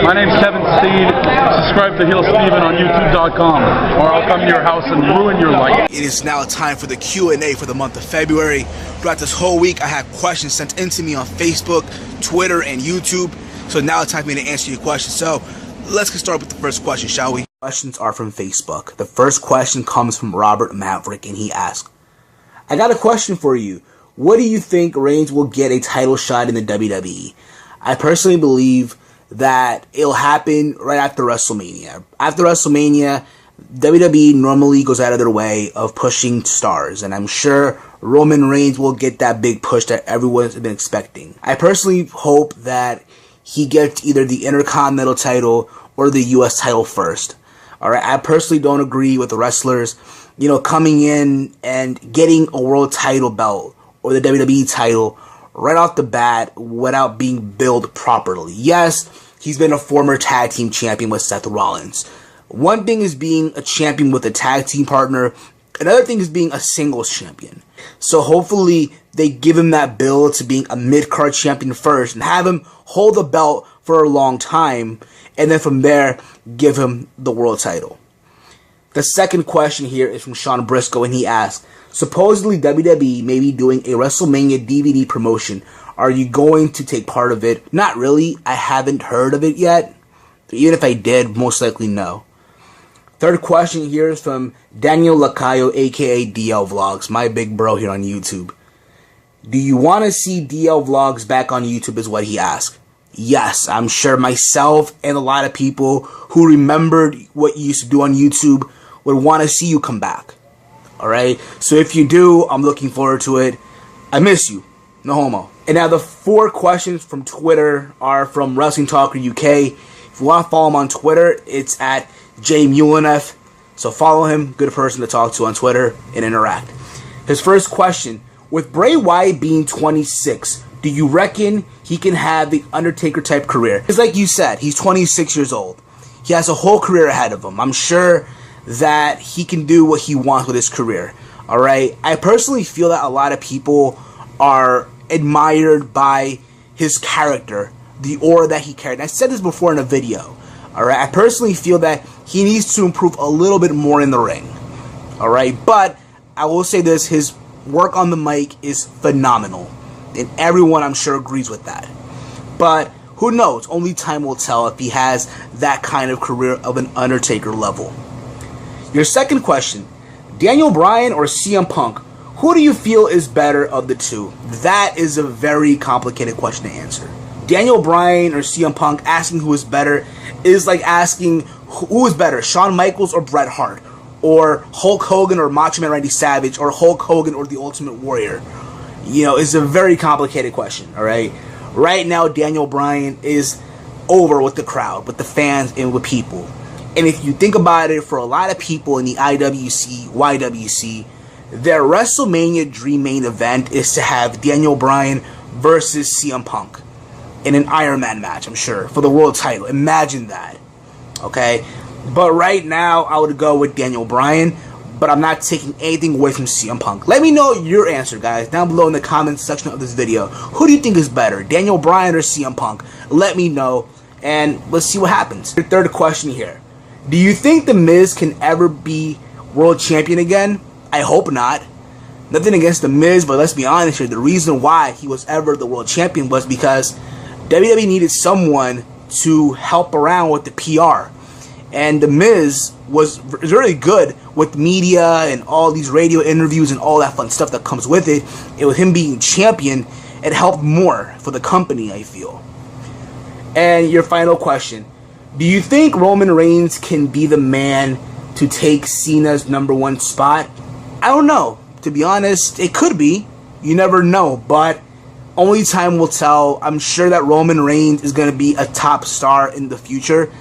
My name's Kevin Steed. Subscribe to Heel Steven on YouTube.com, or I'll come to your house and ruin your life. It is now time for the Q&A for the month of February. Throughout this whole week, I had questions sent in to me on Facebook, Twitter, and YouTube. So now it's time for me to answer your questions. So let's get started with the first question, shall we? Questions are from Facebook. The first question comes from Robert Maverick, and he asks, I got a question for you. What do you think Reigns will get a title shot in the WWE? I personally believe that it'll happen right after WrestleMania. After WrestleMania, WWE normally goes out of their way of pushing stars, and I'm sure Roman Reigns will get that big push that everyone's been expecting. I personally hope that he gets either the Intercontinental title or the US title first. Alright, I personally don't agree with the wrestlers, coming in and getting a world title belt or the WWE title right off the bat without being billed properly. Yes, he's been a former tag team champion with Seth Rollins. One thing is being a champion with a tag team partner. Another thing is being a singles champion. So hopefully they give him that bill to being a mid-card champion first and have him hold the belt for a long time, and then from there give him the world title. The second question here is from Sean Briscoe, and he asks, supposedly WWE may be doing a WrestleMania DVD promotion. Are you going to take part of it? Not really. I haven't heard of it yet. Even if I did, most likely no. Third question here is from Daniel Lacayo, aka DL Vlogs, my big bro here on YouTube. Do you want to see DL Vlogs back on YouTube is what he asked. Yes, I'm sure myself and a lot of people who remembered what you used to do on YouTube would want to see you come back. Alright, so if you do, I'm looking forward to it. I miss you. No homo. And now the 4 questions from Twitter are from Wrestling Talker UK. If you want to follow him on Twitter, it's at JMulinef. So follow him, good person to talk to on Twitter and interact. His first question, with Bray Wyatt being 26, do you reckon he can have the Undertaker type career? It's like you said, he's 26 years old. He has a whole career ahead of him. I'm sure that he can do what he wants with his career. Alright? I personally feel that a lot of people are admired by his character, the aura that he carried. And I said this before in a video. Alright? I personally feel that he needs to improve a little bit more in the ring. Alright? But I will say this, his work on the mic is phenomenal. And everyone, I'm sure, agrees with that. But who knows? Only time will tell if he has that kind of career of an Undertaker level. Your second question, Daniel Bryan or CM Punk? Who do you feel is better of the two? That is a very complicated question to answer. Daniel Bryan or CM Punk, asking who is better is like asking who is better, Shawn Michaels or Bret Hart? Or Hulk Hogan or Macho Man Randy Savage? Or Hulk Hogan or The Ultimate Warrior? It's a very complicated question, alright? Right now, Daniel Bryan is over with the crowd, with the fans, and with people. And if you think about it, for a lot of people in the IWC, YWC, their WrestleMania dream main event is to have Daniel Bryan versus CM Punk in an Iron Man match, I'm sure, for the world title. Imagine that, okay? But right now, I would go with Daniel Bryan, but I'm not taking anything away from CM Punk. Let me know your answer, guys, down below in the comments section of this video. Who do you think is better, Daniel Bryan or CM Punk? Let me know, and let's see what happens. The third question here. Do you think The Miz can ever be world champion again? I hope not. Nothing against The Miz, but let's be honest here. The reason why he was ever the world champion was because WWE needed someone to help around with the PR. And The Miz was really good with media and all these radio interviews and all that fun stuff that comes with it. And with him being champion, it helped more for the company, I feel. And your final question. Do you think Roman Reigns can be the man to take Cena's #1 spot? I don't know. To be honest, it could be. You never know. But only time will tell. I'm sure that Roman Reigns is going to be a top star in the future.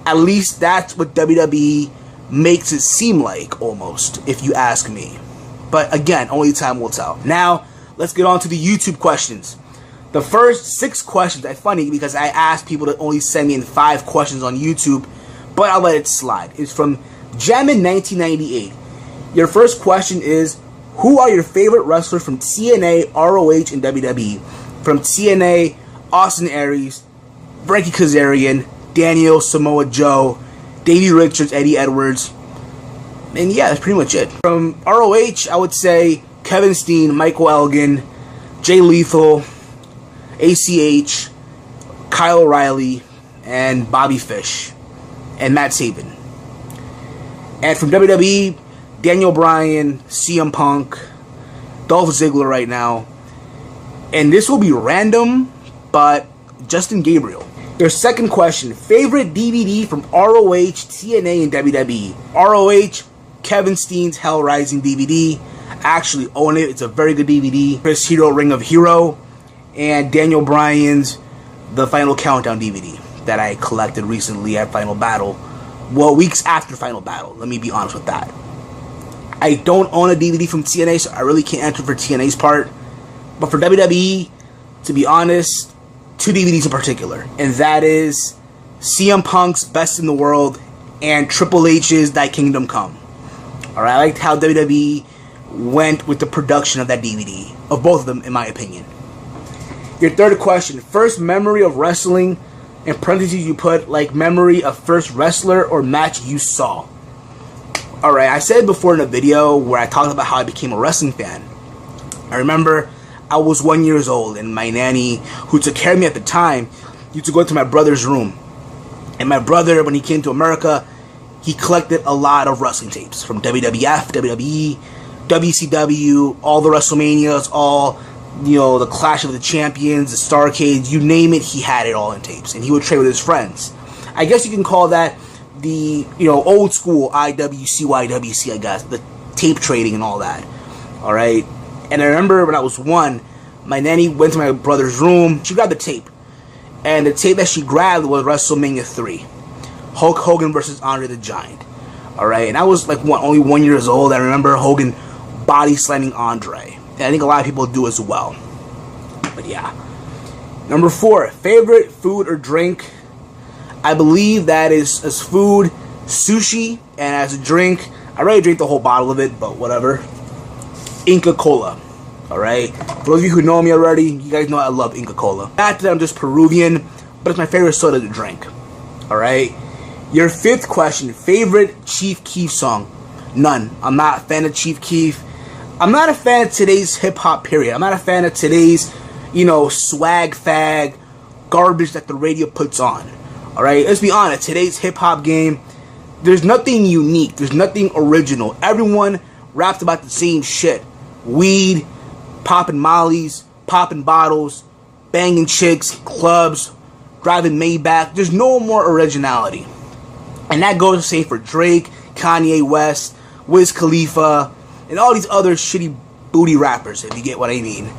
At least that's what WWE makes it seem like, almost, if you ask me. But again, only time will tell. Now, let's get on to the YouTube questions. The first 6 questions, that's funny because I asked people to only send me in 5 questions on YouTube, but I'll let it slide. It's from Jamin1998. Your first question is, who are your favorite wrestlers from TNA, ROH, and WWE? From TNA, Austin Aries, Frankie Kazarian, Daniel, Samoa Joe, Davey Richards, Eddie Edwards. And yeah, that's pretty much it. From ROH, I would say Kevin Steen, Michael Elgin, Jay Lethal, ACH, Kyle O'Reilly, and Bobby Fish, and Matt Sabin. And from WWE, Daniel Bryan, CM Punk, Dolph Ziggler right now. And this will be random, but Justin Gabriel. Your second question, favorite DVD from ROH, TNA, and WWE. ROH, Kevin Steen's Hell Rising DVD. I actually own it. It's a very good DVD. Chris Hero, Ring of Hero, and Daniel Bryan's The Final Countdown DVD that I collected recently at Final Battle. Well, weeks after Final Battle. Let me be honest with that. I don't own a DVD from TNA, so I really can't answer for TNA's part. But for WWE, to be honest, 2 DVDs in particular. And that is CM Punk's Best in the World and Triple H's Thy Kingdom Come. Alright, I liked how WWE went with the production of that DVD. Of both of them, in my opinion. Your third question, first memory of wrestling. In parentheses, you put, like, memory of first wrestler or match you saw. Alright, I said before in a video where I talked about how I became a wrestling fan. I remember I was 1 year old, and my nanny, who took care of me at the time, used to go to my brother's room. And my brother, when he came to America, he collected a lot of wrestling tapes from WWF, WWE, WCW, all the WrestleManias, all, you know, the Clash of the Champions, the Starrcades, you name it, he had it all in tapes. And he would trade with his friends. I guess you can call that the, you know, old school IWC, I guess. The tape trading and all that. Alright? And I remember when I was 1, my nanny went to my brother's room. She grabbed the tape. And the tape that she grabbed was WrestleMania 3. Hulk Hogan versus Andre the Giant. Alright? And I was like only 1 year old. I remember Hogan body slamming Andre. And I think a lot of people do as well. But yeah. Number 4. Favorite food or drink. I believe that is as food, sushi. And as a drink, I already drank the whole bottle of it, but whatever. Inca Cola. Alright? For those of you who know me already, you guys know I love Inca Cola. Not that I'm just Peruvian, but it's my favorite soda to drink. Alright? Your 5th question. Favorite Chief Keef song. None. I'm not a fan of Chief Keef. I'm not a fan of today's hip-hop period. I'm not a fan of today's, you know, swag fag garbage that the radio puts on. Alright? Let's be honest. Today's hip-hop game, there's nothing unique. There's nothing original. Everyone raps about the same shit. Weed, popping mollies, popping bottles, banging chicks, clubs, driving Maybach. There's no more originality. And that goes the same for Drake, Kanye West, Wiz Khalifa, and all these other shitty booty rappers, if you get what I mean.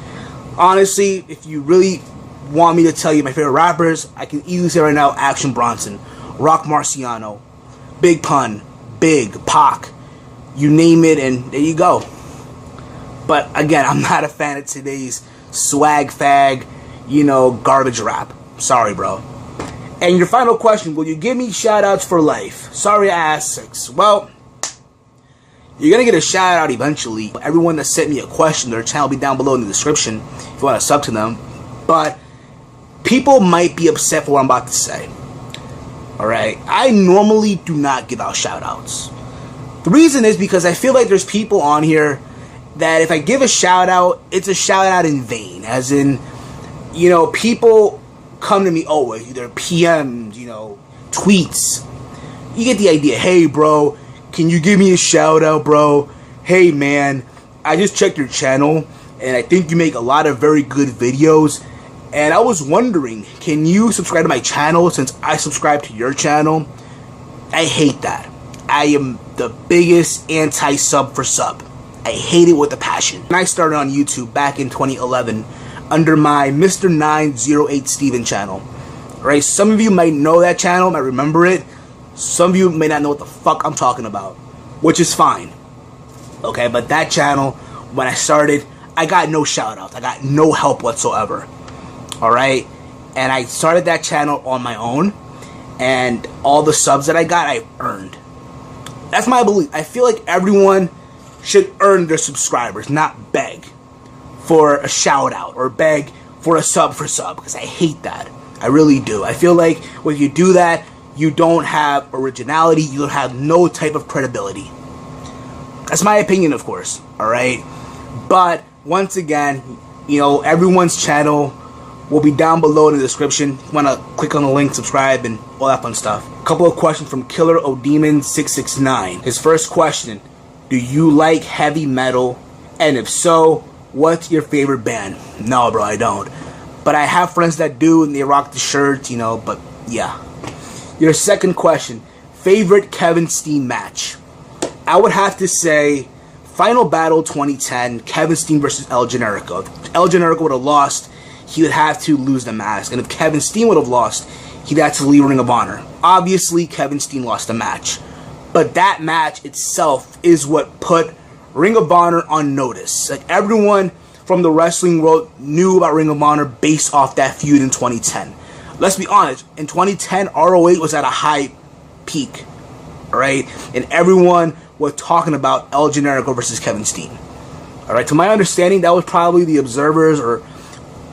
Honestly, if you really want me to tell you my favorite rappers, I can easily say right now Action Bronson, Rock Marciano, Big Pun, Big, Pac, you name it, and there you go. But again, I'm not a fan of today's swag fag, you know, garbage rap. Sorry, bro. And your final question, will you give me shoutouts for life? Sorry I asked 6. Well, you're going to get a shout out eventually. Everyone that sent me a question, their channel will be down below in the description if you want to sub to them. But people might be upset for what I'm about to say. Alright? I normally do not give out shout outs. The reason is because I feel like there's people on here that if I give a shout out, it's a shout out in vain. As in, you know, people come to me always, either PMs, you know, tweets. You get the idea. Hey, bro, can you give me a shout out, bro? Hey, man, I just checked your channel, and I think you make a lot of very good videos. And I was wondering, can you subscribe to my channel since I subscribe to your channel? I hate that. I am the biggest anti-sub for sub. I hate it with a passion. When I started on YouTube back in 2011 under my Mr. 908 Steven channel. Right? Some of you might know that channel, might remember it. Some of you may not know what the fuck I'm talking about, which is fine. Okay, but that channel, when I started, I got no shout-outs. I got no help whatsoever. Alright? And I started that channel on my own, and all the subs that I got, I earned. That's my belief. I feel like everyone should earn their subscribers, not beg for a shout out or beg for a sub for sub, because I hate that. I really do. I feel like when you do that, you don't have originality. You don't have no type of credibility. That's my opinion, of course. Alright? But, once again, you know, everyone's channel will be down below in the description. You want to click on the link, subscribe, and all that fun stuff. A couple of questions from Killer O'Demon 669. His first question: do you like heavy metal? And if so, what's your favorite band? No, bro, I don't. But I have friends that do, and they rock the shirts, you know, but yeah. Your second question: favorite Kevin Steen match? I would have to say Final Battle 2010, Kevin Steen versus El Generico. If El Generico would have lost, he would have to lose the mask. And if Kevin Steen would have lost, he'd have to leave Ring of Honor. Obviously, Kevin Steen lost the match. But that match itself is what put Ring of Honor on notice. Like, everyone from the wrestling world knew about Ring of Honor based off that feud in 2010. Let's be honest, in 2010, ROH was at a high peak. Alright? And everyone was talking about El Generico versus Kevin Steen. Alright? To my understanding, that was probably the Observer's or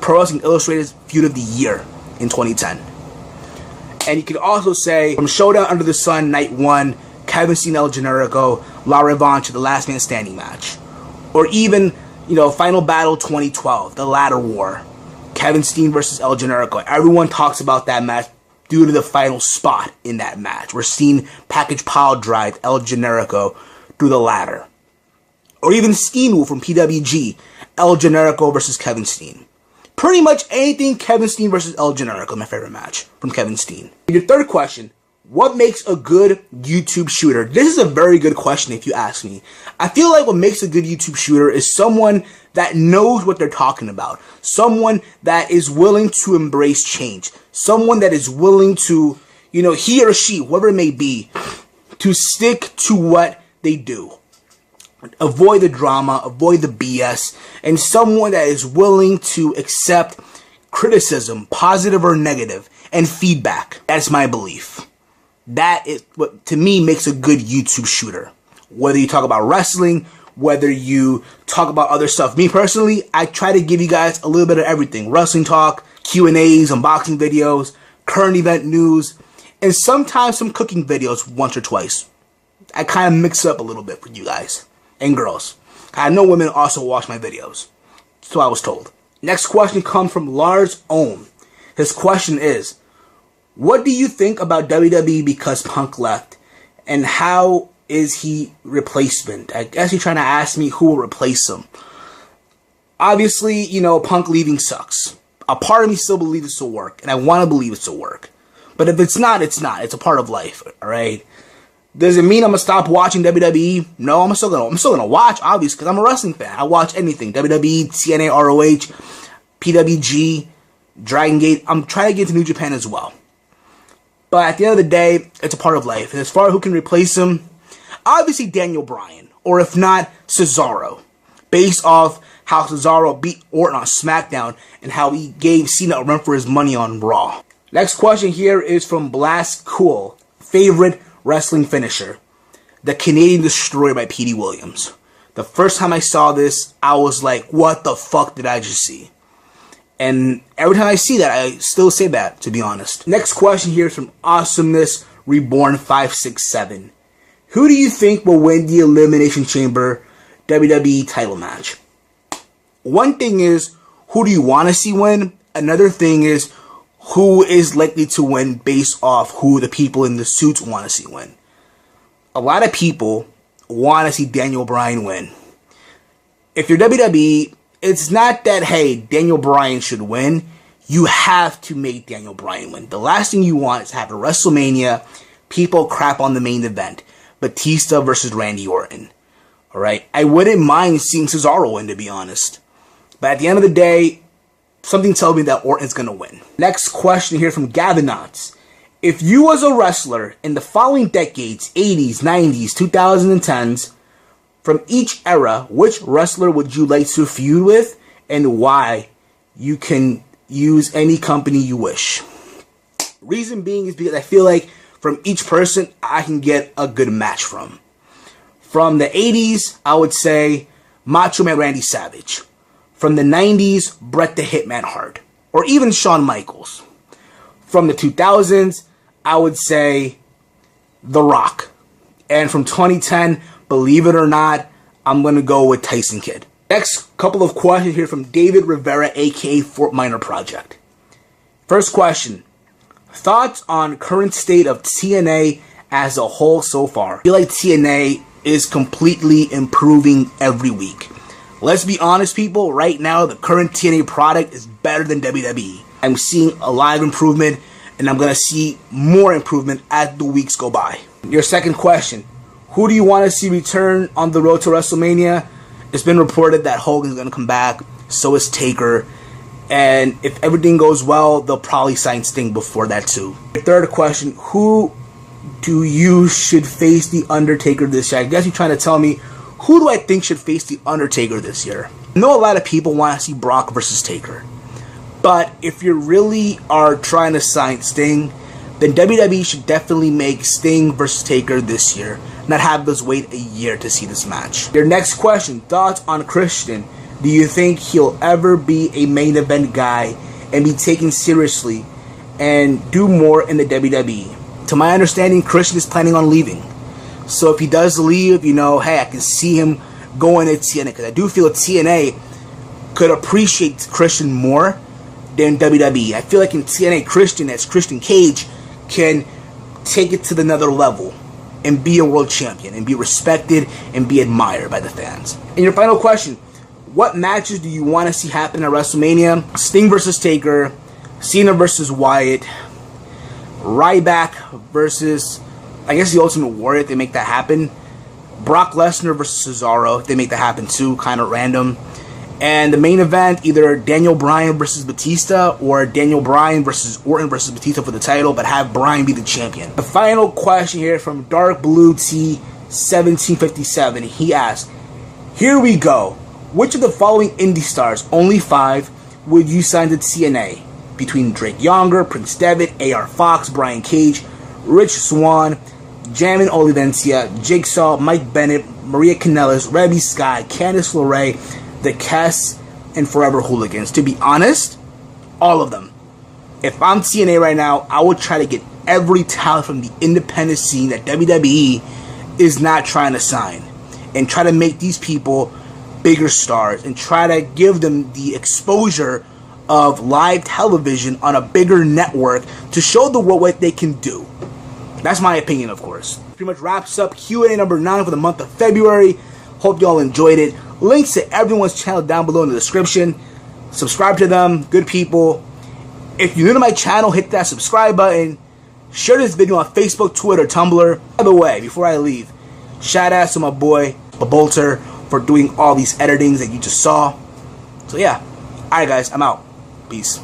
Pro Wrestling Illustrated's feud of the year in 2010. And you could also say, from Showdown Under the Sun, Night 1, Kevin Steen, El Generico, La Revanche, the Last Man Standing match. Or even, you know, Final Battle 2012, the Ladder War, Kevin Steen versus El Generico. Everyone talks about that match due to the final spot in that match, where Steen package pile drive El Generico through the ladder. Or even Steenwolf from PWG, El Generico versus Kevin Steen. Pretty much anything Kevin Steen versus El Generico, my favorite match from Kevin Steen. Your third question: what makes a good YouTube shooter? This is a very good question if you ask me. I feel like what makes a good YouTube shooter is someone that knows what they're talking about. Someone that is willing to embrace change. Someone that is willing to, you know, he or she, whoever it may be, to stick to what they do. Avoid the drama, avoid the BS, and someone that is willing to accept criticism, positive or negative, and feedback. That's my belief. That is what, to me, makes a good YouTube shooter. Whether you talk about wrestling, whether you talk about other stuff. Me personally, I try to give you guys a little bit of everything. Wrestling talk, Q&As, unboxing videos, current event news, and sometimes some cooking videos once or twice. I kind of mix it up a little bit for you guys and girls. I know women also watch my videos. So I was told. Next question comes from Lars Ohm. His question is: what do you think about WWE because Punk left? And how is he replacement? I guess you're trying to ask me who will replace him. Obviously, you know, Punk leaving sucks. A part of me still believes this will work. And I want to believe this will work. But if it's not, it's not. It's a part of life. Alright? Does it mean I'm going to stop watching WWE? No, I'm still gonna watch, obviously, because I'm a wrestling fan. I watch anything. WWE, TNA, ROH, PWG, Dragon Gate. I'm trying to get to New Japan as well. But at the end of the day, it's a part of life. And as far as who can replace him, obviously Daniel Bryan. Or if not, Cesaro. Based off how Cesaro beat Orton on SmackDown and how he gave Cena a run for his money on Raw. Next question here is from Blast Cool. Favorite wrestling finisher: the Canadian Destroyer by Petey Williams. The first time I saw this, I was like, what the fuck did I just see? And every time I see that, I still say that, to be honest. Next question here is from Awesomeness Reborn 567. Who do you think will win the Elimination Chamber WWE title match? One thing is, who do you want to see win? Another thing is, who is likely to win based off who the people in the suits want to see win. A lot of people want to see Daniel Bryan win. If you're WWE, it's not that, hey, Daniel Bryan should win. You have to make Daniel Bryan win. The last thing you want is to have a WrestleMania, people crap on the main event. Batista versus Randy Orton. Alright? I wouldn't mind seeing Cesaro win, to be honest. But at the end of the day, something tells me that Orton's going to win. Next question here from Gavinauts. If you was a wrestler in the following decades, 80s, 90s, 2010s, from each era, which wrestler would you like to feud with and why? You can use any company you wish. Reason being is because I feel like from each person, I can get a good match from. From the 80s, I would say Macho Man Randy Savage. From the 90s, Bret the Hitman Hart. Or even Shawn Michaels. From the 2000s, I would say The Rock. And from 2010, believe it or not, I'm going to go with Tyson Kidd. Next couple of questions here from David Rivera, aka Fort Minor Project. First question. Thoughts on current state of TNA as a whole so far? I feel like TNA is completely improving every week. Let's be honest, people. Right now, the current TNA product is better than WWE. I'm seeing a lot of improvement, and I'm going to see more improvement as the weeks go by. Your second question. Who do you want to see return on the road to WrestleMania? It's been reported that Hogan's going to come back. So is Taker. And if everything goes well, they'll probably sign Sting before that too. Your third question. Who do you should face The Undertaker this year? I guess you're trying to tell me, who do I think should face The Undertaker this year? I know a lot of people want to see Brock versus Taker. But if you really are trying to sign Sting, then WWE should definitely make Sting versus Taker this year. Not have us wait a year to see this match. Your next question. Thoughts on Christian. Do you think he'll ever be a main event guy and be taken seriously and do more in the WWE? To my understanding, Christian is planning on leaving. So if he does leave, you know, hey, I can see him going to TNA. Because I do feel TNA could appreciate Christian more than WWE. I feel like in TNA, Christian, as Christian Cage, can take it to another level and be a world champion and be respected and be admired by the fans. And your final question, what matches do you want to see happen at WrestleMania? Sting versus Taker, Cena versus Wyatt, Ryback versus, I guess, the Ultimate Warrior, if they make that happen. Brock Lesnar versus Cesaro, if they make that happen too, kind of random. And the main event, either Daniel Bryan versus Batista or Daniel Bryan versus Orton versus Batista for the title, but have Bryan be the champion. The final question here from Dark Blue T 1757. He asks, here we go. Which of the following indie stars, only 5, would you sign to TNA? Between Drake Younger, Prince Devitt, AR Fox, Brian Cage, Rich Swann, Jamin Olivencia, Jigsaw, Mike Bennett, Maria Kanellis, Rebby Scott, Candice LeRae, The Kess, and Forever Hooligans. To be honest, all of them. If I'm TNA right now, I would try to get every talent from the independent scene that WWE is not trying to sign. And try to make these people bigger stars. And try to give them the exposure of live television on a bigger network to show the world what they can do. That's my opinion, of course. Pretty much wraps up Q&A number 9 for the month of February. Hope y'all enjoyed it. Links to everyone's channel down below in the description. Subscribe to them. Good people. If you're new to my channel, hit that subscribe button. Share this video on Facebook, Twitter, Tumblr. By the way, before I leave, shout out to my boy Baboultr for doing all these editings that you just saw. So yeah. Alright guys, I'm out. Peace.